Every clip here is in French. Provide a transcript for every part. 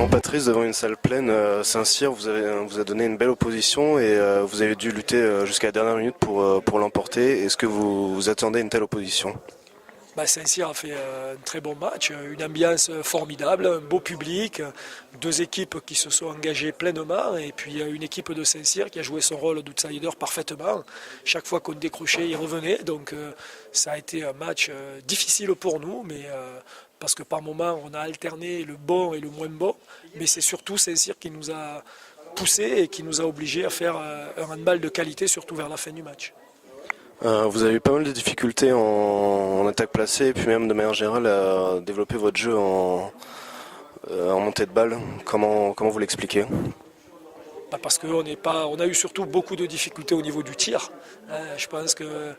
Patrice, devant une salle pleine, Saint-Cyr vous a donné une belle opposition et vous avez dû lutter jusqu'à la dernière minute pour l'emporter. Est-ce que vous attendez une telle opposition? Saint-Cyr a fait un très bon match, une ambiance formidable, un beau public, deux équipes qui se sont engagées pleinement et puis une équipe de Saint-Cyr qui a joué son rôle d'outsider parfaitement. Chaque fois qu'on décrochait, il revenait. Donc ça a été un match difficile pour nous, mais parce que par moments on a alterné le bon et le moins bon. Mais c'est surtout Saint-Cyr qui nous a poussé et qui nous a obligés à faire un handball de qualité, surtout vers la fin du match. Vous avez eu pas mal de difficultés en attaque placée et puis même de manière générale à développer votre jeu en montée de balle. Comment vous l'expliquez? Parce qu'on on a eu surtout beaucoup de difficultés au niveau du tir. Je pense que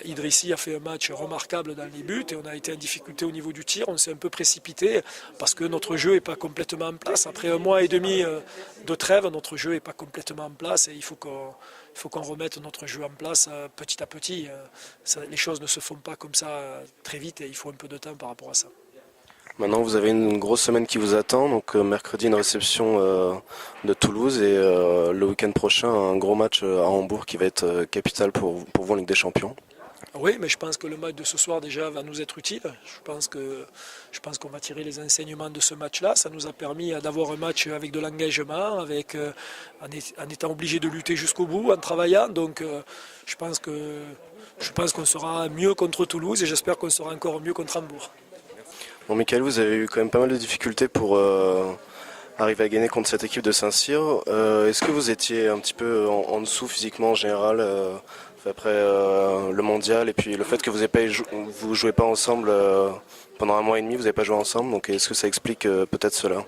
Idrissi a fait un match remarquable dans les buts et on a été en difficulté au niveau du tir. On s'est un peu précipité parce que notre jeu n'est pas complètement en place. Après un mois et demi de trêve, notre jeu n'est pas complètement en place et il faut qu'on remette notre jeu en place petit à petit. Les choses ne se font pas comme ça très vite et il faut un peu de temps par rapport à ça. Maintenant, vous avez une grosse semaine qui vous attend. Donc mercredi, une réception de Toulouse et le week-end prochain, un gros match à Hambourg qui va être capital pour vous en Ligue des Champions. Oui, mais je pense que le match de ce soir déjà va nous être utile. Je pense qu'on va tirer les enseignements de ce match-là. Ça nous a permis d'avoir un match avec de l'engagement, en étant obligé de lutter jusqu'au bout, en travaillant. Donc je pense qu'on sera mieux contre Toulouse et j'espère qu'on sera encore mieux contre Hambourg. Bon, Michael, vous avez eu quand même pas mal de difficultés pour arriver à gagner contre cette équipe de Saint-Cyr. Est-ce que vous étiez un petit peu en dessous physiquement en général après le mondial et puis le fait que vous jouez pas ensemble pendant un mois et demi, vous n'avez pas joué ensemble, donc est-ce que ça explique peut-être cela?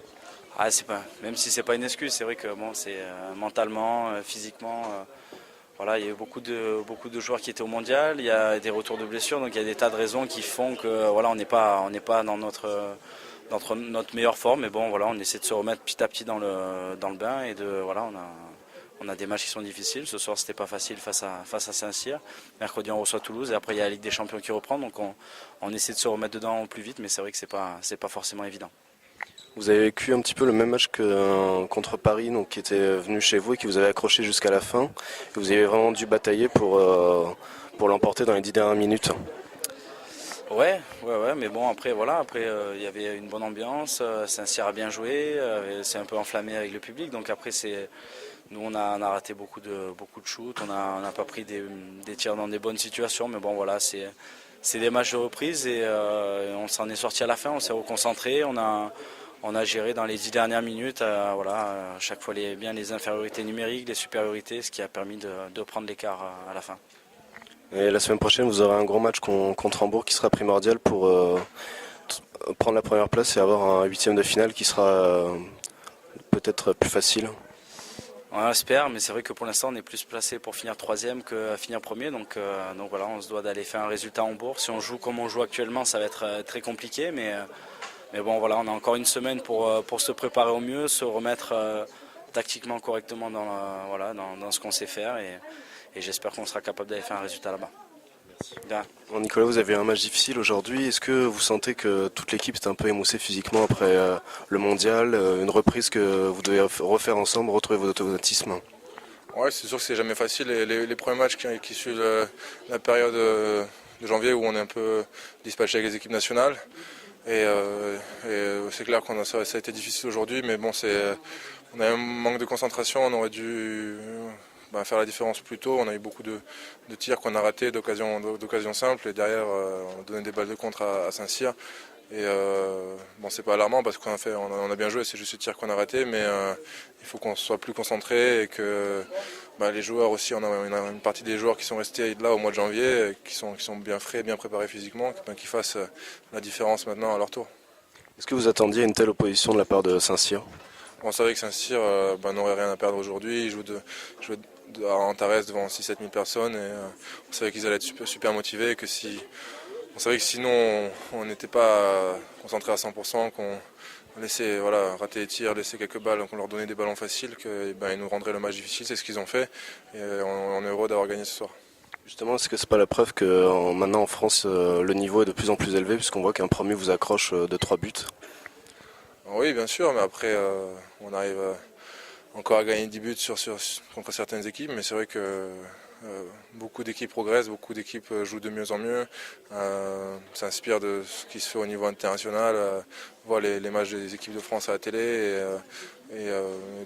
Même si c'est pas une excuse, c'est vrai que bon, c'est mentalement, physiquement, voilà, il y a eu beaucoup de joueurs qui étaient au mondial, il y a des retours de blessures, donc il y a des tas de raisons qui font que voilà, on n'est pas dans notre meilleure forme, mais bon voilà, on essaie de se remettre petit à petit dans le bain et voilà, on a des matchs qui sont difficiles. Ce soir, c'était pas facile face à Saint-Cyr. Mercredi, on reçoit Toulouse et après il y a la Ligue des Champions qui reprend, donc on essaie de se remettre dedans au plus vite, mais c'est vrai que c'est pas forcément évident. Vous avez vécu un petit peu le même match que contre Paris, donc qui était venu chez vous et qui vous avait accroché jusqu'à la fin. Et vous avez vraiment dû batailler pour l'emporter dans les 10 dernières minutes. Ouais, mais bon après voilà, il y avait une bonne ambiance, Saint-Cyr a bien joué, c'est un peu enflammé avec le public, donc après nous on a raté beaucoup de shoots, on n'a pas pris des tirs dans des bonnes situations, mais bon voilà, c'est des matchs de reprise et on s'en est sorti à la fin, on s'est reconcentré, on a géré dans les 10 dernières minutes, à chaque fois les infériorités numériques, les supériorités, ce qui a permis de prendre l'écart à la fin. Et la semaine prochaine, vous aurez un gros match contre Hambourg qui sera primordial pour prendre la première place et avoir un huitième de finale qui sera peut-être plus facile. On espère, mais c'est vrai que pour l'instant on est plus placé pour finir troisième que finir premier, donc voilà, on se doit d'aller faire un résultat à Hambourg. Si on joue comme on joue actuellement, ça va être très compliqué, mais bon voilà, on a encore une semaine pour se préparer au mieux, se remettre tactiquement correctement dans ce qu'on sait faire et j'espère qu'on sera capable d'aller faire un résultat là-bas. Bon, Nicolas, vous avez un match difficile aujourd'hui. Est-ce que vous sentez que toute l'équipe est un peu émoussée physiquement après le mondial, une reprise que vous devez refaire ensemble, retrouver votre automatisme? Ouais, c'est sûr que c'est jamais facile. Les premiers matchs qui suivent la période de janvier où on est un peu dispatché avec les équipes nationales. Et c'est clair que ça a été difficile aujourd'hui, mais bon, on a un manque de concentration, on aurait dû faire la différence plus tôt. On a eu beaucoup de tirs qu'on a ratés, d'occasions simples, et derrière on a donné des balles de contre à Saint-Cyr. Et c'est pas alarmant parce on a bien joué, c'est juste le tir qu'on a raté, mais il faut qu'on soit plus concentré et que les joueurs aussi, on a une partie des joueurs qui sont restés là au mois de janvier, qui sont bien frais, bien préparés physiquement, qui fassent la différence maintenant à leur tour. Est-ce que vous attendiez une telle opposition de la part de Saint-Cyr? On savait que Saint-Cyr n'aurait rien à perdre aujourd'hui, ils jouent à Antares devant 6-7 000 personnes et on savait qu'ils allaient être super motivés, on savait que sinon on n'était pas concentré à 100%, qu'on laissait rater les tirs, laisser quelques balles, qu'on leur donnait des ballons faciles, qu'ils nous rendraient le match difficile, c'est ce qu'ils ont fait et on est heureux d'avoir gagné ce soir. Justement, est-ce que c'est pas la preuve que maintenant en France le niveau est de plus en plus élevé puisqu'on voit qu'un premier vous accroche de 3 buts? Oui, bien sûr, mais après, on arrive encore à gagner 10 buts contre certaines équipes, mais c'est vrai que beaucoup d'équipes progressent, beaucoup d'équipes jouent de mieux en mieux, s'inspirent de ce qui se fait au niveau international, voient les matchs des équipes de France à la télé et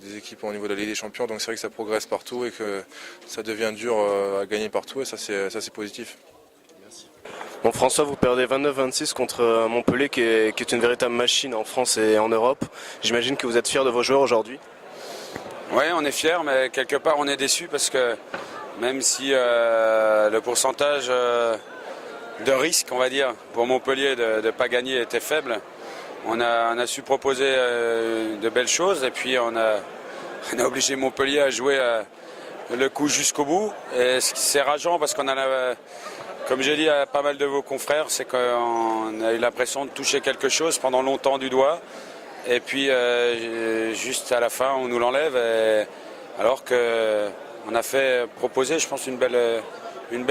des équipes au niveau de la Ligue des Champions, donc c'est vrai que ça progresse partout et que ça devient dur à gagner partout et ça c'est positif. Bon, François, vous perdez 29-26 contre Montpellier qui est une véritable machine en France et en Europe. J'imagine que vous êtes fiers de vos joueurs aujourd'hui. Oui, on est fiers, mais quelque part on est déçus parce que même si le pourcentage de risque, on va dire, pour Montpellier de ne pas gagner était faible, on a su proposer de belles choses et puis on a obligé Montpellier à jouer le coup jusqu'au bout. Et c'est rageant parce qu'on a, comme j'ai dit à pas mal de vos confrères, c'est qu'on a eu l'impression de toucher quelque chose pendant longtemps du doigt. Et puis juste à la fin, on nous l'enlève. Alors qu'on a fait proposer, je pense, une belle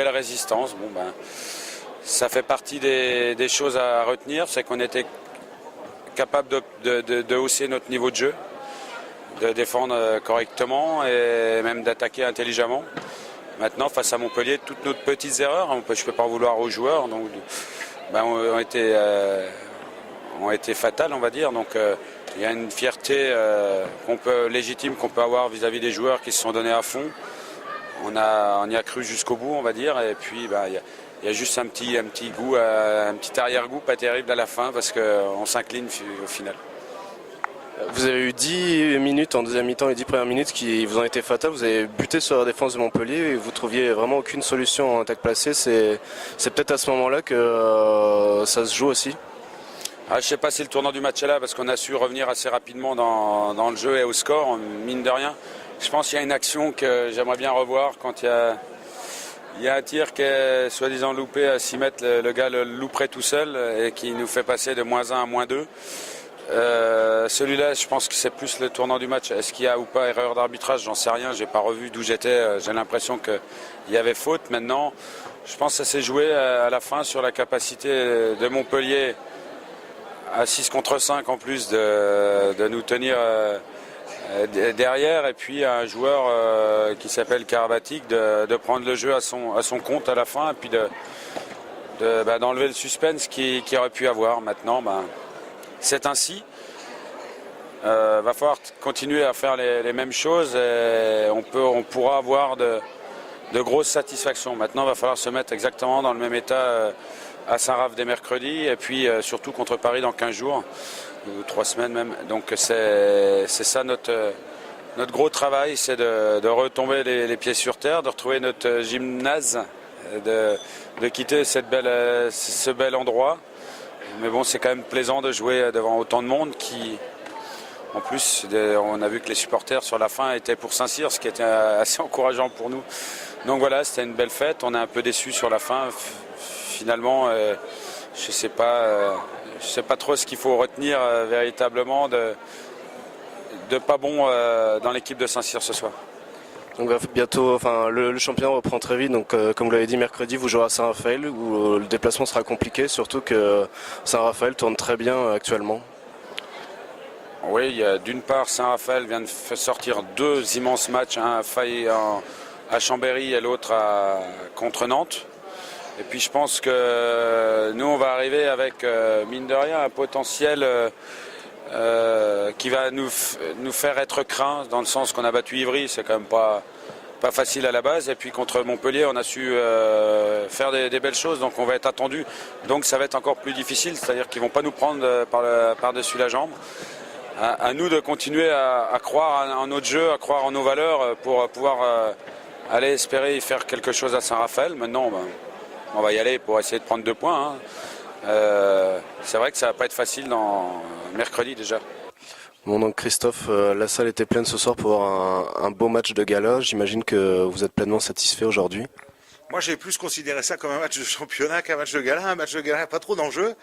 résistance. Bon, ben, ça fait partie des choses à retenir, c'est qu'on était capable de hausser notre niveau de jeu, de défendre correctement et même d'attaquer intelligemment. Maintenant, face à Montpellier, toutes nos petites erreurs, je ne peux pas en vouloir aux joueurs, donc, ben, ont été fatales, on va dire. Donc il y a une fierté légitime qu'on peut avoir vis-à-vis des joueurs qui se sont donnés à fond. On y a cru jusqu'au bout, on va dire. Et puis il y a juste un petit goût, un petit arrière-goût pas terrible à la fin parce qu'on s'incline au final. Vous avez eu 10 minutes en deuxième mi-temps, les 10 premières minutes qui vous ont été fatales. Vous avez buté sur la défense de Montpellier et vous trouviez vraiment aucune solution en attaque placée. C'est peut-être à ce moment-là que ça se joue aussi. Je ne sais pas si le tournant du match est là parce qu'on a su revenir assez rapidement dans le jeu et au score, mine de rien. Je pense qu'il y a une action que j'aimerais bien revoir quand il y a un tir qui est soi-disant loupé à 6 mètres, le gars le louperait tout seul et qui nous fait passer de -1 à -2. Celui-là, je pense que c'est plus le tournant du match. Est-ce qu'il y a ou pas erreur d'arbitrage? J'en sais rien, j'ai pas revu d'où j'étais. J'ai l'impression qu'il y avait faute. Maintenant, je pense que ça s'est joué à la fin sur la capacité de Montpellier à 6 contre 5 en plus de nous tenir derrière et puis un joueur qui s'appelle Karabatic de prendre le jeu à son compte à la fin et puis d'enlever le suspense qu'il aurait pu avoir. Maintenant, c'est ainsi. Va falloir continuer à faire les mêmes choses et on pourra avoir de grosses satisfactions. Maintenant, il va falloir se mettre exactement dans le même état à Saint-Raph dès mercredi et puis surtout contre Paris dans 15 jours ou 3 semaines même. Donc c'est ça notre gros travail, c'est de retomber les pieds sur terre, de retrouver notre gymnase, de quitter ce bel endroit. Mais bon, c'est quand même plaisant de jouer devant autant de monde qui, en plus, on a vu que les supporters sur la fin étaient pour Saint-Cyr, ce qui était assez encourageant pour nous. Donc voilà, c'était une belle fête. On est un peu déçus sur la fin. Finalement, je sais pas trop ce qu'il faut retenir véritablement de pas bon dans l'équipe de Saint-Cyr ce soir. Donc bientôt, le championnat reprend très vite. Donc comme vous l'avez dit, mercredi vous jouerez à Saint-Raphaël où le déplacement sera compliqué, surtout que Saint-Raphaël tourne très bien actuellement. Oui, d'une part Saint-Raphaël vient de sortir 2 immenses matchs, un à Chambéry et l'autre contre Nantes. Et puis je pense que nous on va arriver avec mine de rien un potentiel qui va nous faire être craint dans le sens qu'on a battu Ivry, c'est quand même pas facile à la base. Et puis contre Montpellier on a su faire des belles choses, donc on va être attendu. Donc ça va être encore plus difficile, c'est-à-dire qu'ils vont pas nous prendre par-dessus la jambe. À nous de continuer à croire en notre jeu, à croire en nos valeurs pour pouvoir aller espérer y faire quelque chose à Saint-Raphaël. Maintenant on va y aller pour essayer de prendre 2 points. C'est vrai que ça va pas être facile mercredi déjà. Bon, donc Christophe, la salle était pleine ce soir pour avoir un beau match de gala. J'imagine que vous êtes pleinement satisfait aujourd'hui. Moi j'ai plus considéré ça comme un match de championnat qu'un match de gala. Un match de gala pas trop d'enjeux.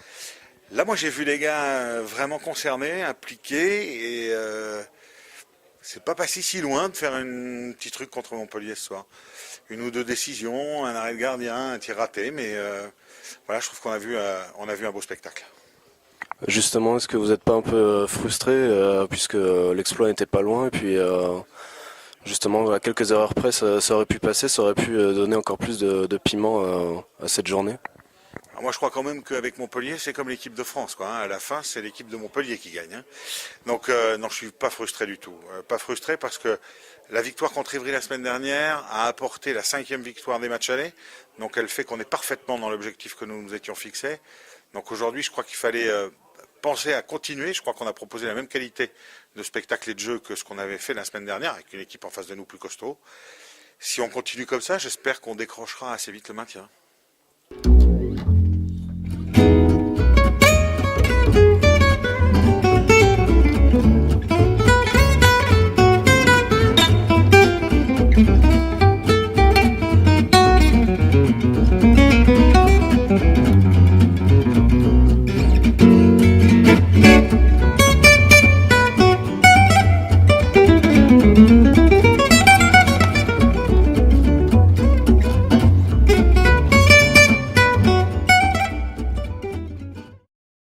Là moi j'ai vu les gars vraiment concernés, impliqués et c'est pas passé si loin de faire un petit truc contre Montpellier ce soir. 1 ou 2 décisions, un arrêt de gardien, un tir raté, mais voilà, je trouve qu'on a vu un beau spectacle. Justement, est-ce que vous n'êtes pas un peu frustré puisque l'exploit n'était pas loin et puis justement à quelques erreurs près ça aurait pu passer, ça aurait pu donner encore plus de piment à cette journée? Alors moi je crois quand même qu'avec Montpellier c'est comme l'équipe de France quoi, hein. À la fin c'est l'équipe de Montpellier qui gagne, hein. Donc non, je suis pas frustré du tout. Pas frustré parce que la victoire contre Ivry la semaine dernière a apporté la 5e victoire des matchs allés. Donc elle fait qu'on est parfaitement dans l'objectif que nous nous étions fixés. Donc aujourd'hui je crois qu'il fallait penser à continuer. Je crois qu'on a proposé la même qualité de spectacle et de jeu que ce qu'on avait fait la semaine dernière avec une équipe en face de nous plus costaud. Si on continue comme ça, j'espère qu'on décrochera assez vite le maintien.